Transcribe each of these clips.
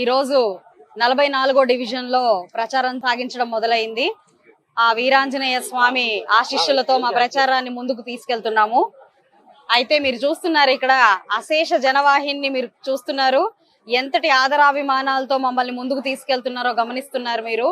ఈ రోజు 44వ డివిజన్ లో ప్రచారం సాగించడం మొదలైంది. ఆ వీరాంజనేయ స్వామి ఆశీస్సులతో మా ప్రచారాన్ని ముందుకు తీసుకెళ్తున్నాము. అయితే మీరు చూస్తున్నారు, ఇక్కడ అశేష జనవాహిని మీరు చూస్తున్నారు. ఎంతటి ఆదరాభిమానాలతో మమ్మల్ని ముందుకు తీసుకెళ్తున్నారో గమనిస్తున్నారు మీరు.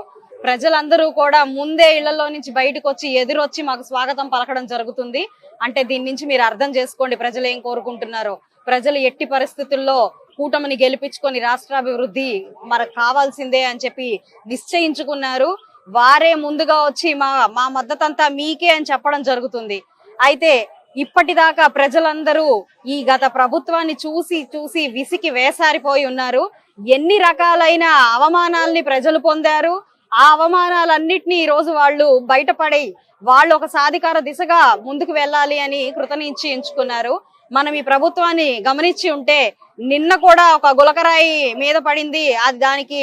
ప్రజలందరూ కూడా ముందే ఇళ్లలో నుంచి బయటకు వచ్చి ఎదురొచ్చి మాకు స్వాగతం పలకడం జరుగుతుంది. అంటే దీని నుంచి మీరు అర్థం చేసుకోండి ప్రజలు ఏం కోరుకుంటున్నారో. ప్రజలు ఎట్టి పరిస్థితుల్లో కూటమిని గెలిపించుకొని రాష్ట్రాభివృద్ధి మనకు కావాల్సిందే అని చెప్పి నిశ్చయించుకున్నారు. వారే ముందుగా వచ్చి మా మద్దతంతా మీకే అని చెప్పడం జరుగుతుంది. అయితే ఇప్పటిదాకా ప్రజలందరూ ఈ గత ప్రభుత్వాన్ని చూసి విసికి వేసారిపోయి ఉన్నారు. ఎన్ని రకాలైన అవమానాల్ని ప్రజలు పొందారు. ఆ అవమానాలన్నిటినీ ఈ రోజు వాళ్ళు బయటపడి వాళ్ళు ఒక సాధికార దిశగా ముందుకు వెళ్ళాలి అని కృతనిశ్చయించుకున్నారు. మనం ఈ ప్రభుత్వాన్ని గమనించి ఉంటే నిన్న కూడా ఒక గులకరాయి మీద పడింది. దానికి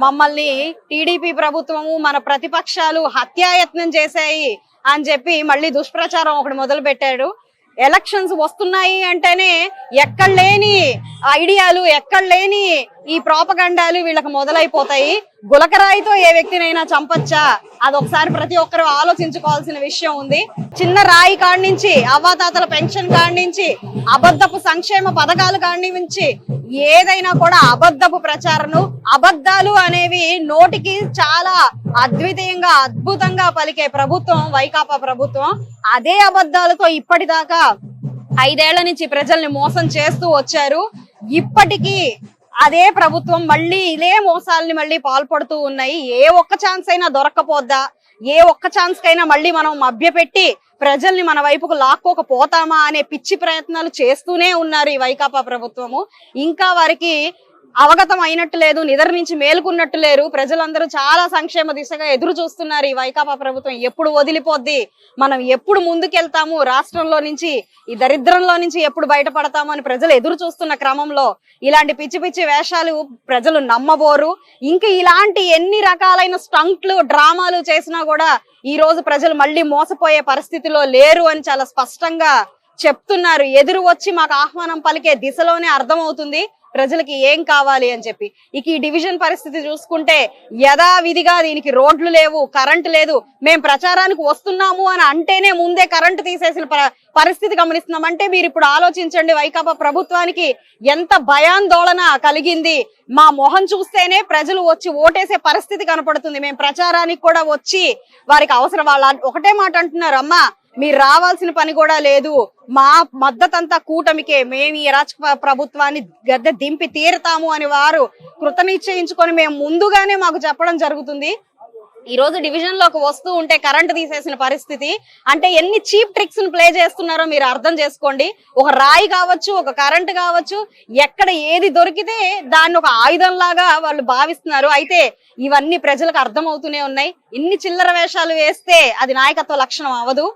మమ్మల్ని టీడీపీ ప్రభుత్వము మన ప్రతిపక్షాలు హత్యాయత్నం చేశాయి అని చెప్పి మళ్ళీ దుష్ప్రచారం ఒకటి మొదలు పెట్టాడు. ఎలక్షన్స్ వస్తున్నాయి అంటేనే ఎక్కడ లేని ఐడియాలు, ఎక్కడ లేని ఈ ప్రాపగండాలు వీళ్ళకి మొదలైపోతాయి. గులకరాయితో ఏ వ్యక్తినైనా చంపొచ్చా? అదొకసారి ప్రతి ఒక్కరూ ఆలోచించుకోవాల్సిన విషయం ఉంది. చిన్న రాయి కాడి నుంచి, అవ్వాతాతల పెన్షన్ కాడి నుంచి, అబద్ధపు సంక్షేమ పథకాల కాడి నుంచి ఏదైనా కూడా అబద్ధపు ప్రచారము, అబద్ధాలు అనేవి నోటికి చాలా అద్వితీయంగా అద్భుతంగా పలికే ప్రభుత్వం వైకాపా ప్రభుత్వం. అదే అబద్ధాలతో ఇప్పటిదాకా 5 ఏళ్ల నుంచి ప్రజల్ని మోసం చేస్తూ వచ్చారు. ఇప్పటికీ అదే ప్రభుత్వం మళ్ళీ ఇదే మోసాలని మళ్ళీ పాల్పడుతూ ఉన్నాయి. ఏ ఒక్క ఛాన్స్ అయినా దొరక్కపోద్దా? ఏ ఒక్క ఛాన్స్ కైనా మళ్ళీ మనం మభ్యపెట్టి ప్రజల్ని మన వైపుకు లాక్కోకపోతామా అనే పిచ్చి ప్రయత్నాలు చేస్తూనే ఉన్నారు ఈ వైకాపా ప్రభుత్వము. ఇంకా వారికి అవగతం అయినట్టు లేదు, నిద్ర నుంచి మేలుకున్నట్టు లేరు. ప్రజలందరూ చాలా సంక్షేమ దిశగా ఎదురు చూస్తున్నారు. ఈ వైకాపా ప్రభుత్వం ఎప్పుడు వదిలిపోద్ది, మనం ఎప్పుడు ముందుకెళ్తాము, రాష్ట్రంలో నుంచి ఈ దరిద్రంలో నుంచి ఎప్పుడు బయటపడతాము అని ప్రజలు ఎదురు చూస్తున్న క్రమంలో ఇలాంటి పిచ్చి పిచ్చి వేషాలు ప్రజలు నమ్మబోరు. ఇంకా ఇలాంటి ఎన్ని రకాలైన స్టంట్లు, డ్రామాలు చేసినా కూడా ఈ రోజు ప్రజలు మళ్ళీ మోసపోయే పరిస్థితిలో లేరు అని చాలా స్పష్టంగా చెప్తున్నారు. ఎదురు వచ్చి మాకు ఆహ్వానం పలికే దిశలోనే అర్థమవుతుంది ప్రజలకి ఏం కావాలి అని చెప్పి. ఇక ఈ డివిజన్ పరిస్థితి చూసుకుంటే యథావిధిగా దీనికి రోడ్లు లేవు, కరెంటు లేదు. మేము ప్రచారానికి వస్తున్నాము అని అంటేనే ముందే కరెంటు తీసేసిన పరిస్థితి గమనిస్తున్నాం. అంటే మీరు ఇప్పుడు ఆలోచించండి, వైకాపా ప్రభుత్వానికి ఎంత భయాందోళన కలిగింది. మా మొహం చూస్తేనే ప్రజలు వచ్చి ఓటేసే పరిస్థితి కనపడుతుంది. మేము ప్రచారానికి కూడా వచ్చి వారికి అవసరం. వాళ్ళ ఒకటే మాట అంటున్నారు, అమ్మా మీరు రావాల్సిన పని కూడా లేదు, మా మద్దతంతా కూటమికే, మేము ఈ రాష్ట్ర ప్రభుత్వాన్ని గద్దె దింపి తీరుతాము అని వారు కృతనిశ్చయించుకొని మేము ముందుగానే మాకు చెప్పడం జరుగుతుంది. ఈ రోజు డివిజన్ లోకి వస్తూ ఉంటే కరెంట్ తీసేసిన పరిస్థితి. అంటే ఎన్ని చీప్ ట్రిక్స్ ను ప్లే చేస్తున్నారో మీరు అర్థం చేసుకోండి. ఒక రాయి కావచ్చు, ఒక కరెంట్ కావచ్చు, ఎక్కడ ఏది దొరికితే దాన్ని ఒక ఆయుధం లాగా వాళ్ళు భావిస్తున్నారు. అయితే ఇవన్నీ ప్రజలకు అర్థమవుతూనే ఉన్నాయి. ఇన్ని చిల్లర వేషాలు వేస్తే అది నాయకత్వ లక్షణం అవ్వదు.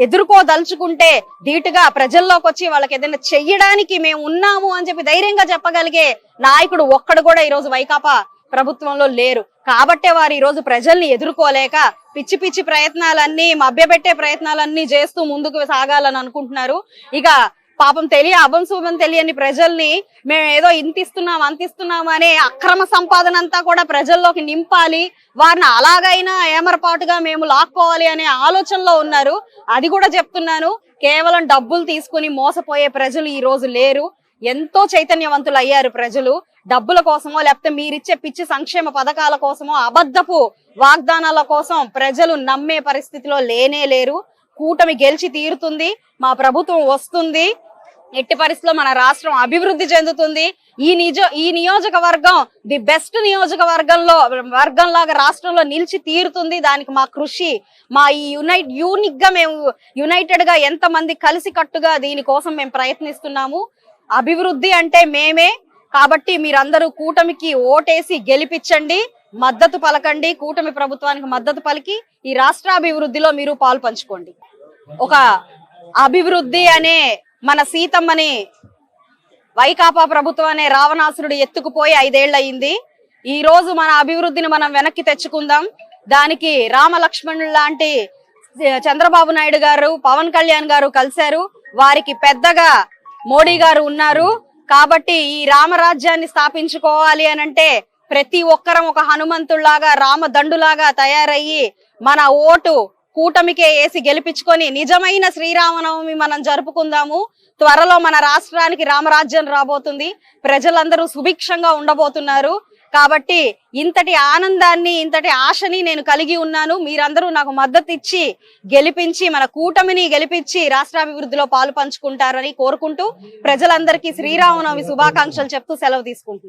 ఎదుర్కోదలుచుకుంటే ధీటుగా ప్రజల్లోకి వచ్చి వాళ్ళకి ఏదైనా చెయ్యడానికి మేము ఉన్నాము అని చెప్పి ధైర్యంగా చెప్పగలిగే నాయకుడు ఒక్కడు కూడా ఈ రోజు వైకాపా ప్రభుత్వంలో లేరు. కాబట్టే వారు ఈ రోజు ప్రజల్ని ఎదుర్కోలేక పిచ్చి పిచ్చి ప్రయత్నాలన్నీ, మభ్యపెట్టే ప్రయత్నాలన్నీ చేస్తూ ముందుకు సాగాలని అనుకుంటున్నారు. ఇక పాపం అభంశుభం తెలియని ప్రజల్ని మేము ఏదో ఇంతిస్తున్నాం అంతిస్తున్నాం అనే అక్రమ సంపాదన అంతా కూడా ప్రజల్లోకి నింపాలి, వారిని అలాగైనా ఏమరపాటుగా మేము లాక్కోవాలి అనే ఆలోచనలో ఉన్నారు. అది కూడా చెప్తున్నాను, కేవలం డబ్బులు తీసుకుని మోసపోయే ప్రజలు ఈ రోజు లేరు. ఎంతో చైతన్యవంతులు అయ్యారు ప్రజలు. డబ్బుల కోసమో లేకపోతే మీరిచ్చే పిచ్చి సంక్షేమ పథకాల కోసమో అబద్ధపు వాగ్దానాల కోసం ప్రజలు నమ్మే పరిస్థితిలో లేనే లేరు. కూటమి గెలిచి తీరుతుంది, మా ప్రభుత్వం వస్తుంది, ఎట్టి పరిస్థితిలో మన రాష్ట్రం అభివృద్ధి చెందుతుంది. ఈ నియోజకవర్గం ది బెస్ట్ వర్గం లాగా రాష్ట్రంలో నిలిచి తీరుతుంది. దానికి మా కృషి, మా ఈ యూనిక్ గా మేము యునైటెడ్ గా ఎంతమంది కలిసి కట్టుగా దీనికోసం మేము ప్రయత్నిస్తున్నాము. అభివృద్ధి అంటే మేమే. కాబట్టి మీరందరూ కూటమికి ఓటేసి గెలిపించండి, మద్దతు పలకండి. కూటమి ప్రభుత్వానికి మద్దతు పలికి ఈ రాష్ట్రాభివృద్ధిలో మీరు పాలు పంచుకోండి. ఒక అభివృద్ధి అనే మన సీతమ్మని వైకాపా ప్రభుత్వం అనే రావణాసురుడు ఎత్తుకుపోయి 5 ఏళ్ళు అయింది. ఈ రోజు మన అభివృద్ధిని మనం వెనక్కి తెచ్చుకుందాం. దానికి రామలక్ష్మణుడు లాంటి చంద్రబాబు నాయుడు గారు, పవన్ కళ్యాణ్ గారు కలిశారు. వారికి పెద్దగా మోడీ గారు ఉన్నారు. కాబట్టి ఈ రామరాజ్యాన్ని స్థాపించుకోవాలి అని అంటే ప్రతి ఒక్కరం ఒక హనుమంతుల్లాగా రామదండులాగా తయారయ్యి మన ఓటు కూటమికే వేసి గెలిపించుకొని నిజమైన శ్రీరామనవమి మనం జరుపుకుందాము. త్వరలో మన రాష్ట్రానికి రామరాజ్యం రాబోతుంది. ప్రజలందరూ సుభిక్షంగా ఉండబోతున్నారు. కాబట్టి ఇంతటి ఆనందాన్ని ఇంతటి ఆశని నేను కలిగి ఉన్నాను. మీరందరూ నాకు మద్దతు ఇచ్చి గెలిపించి మన కూటమిని గెలిపించి రాష్ట్రాభివృద్ధిలో పాలు పంచుకుంటారని కోరుకుంటూ ప్రజలందరికీ శ్రీరామనవమి శుభాకాంక్షలు చెప్తూ సెలవు తీసుకుంటున్నాను.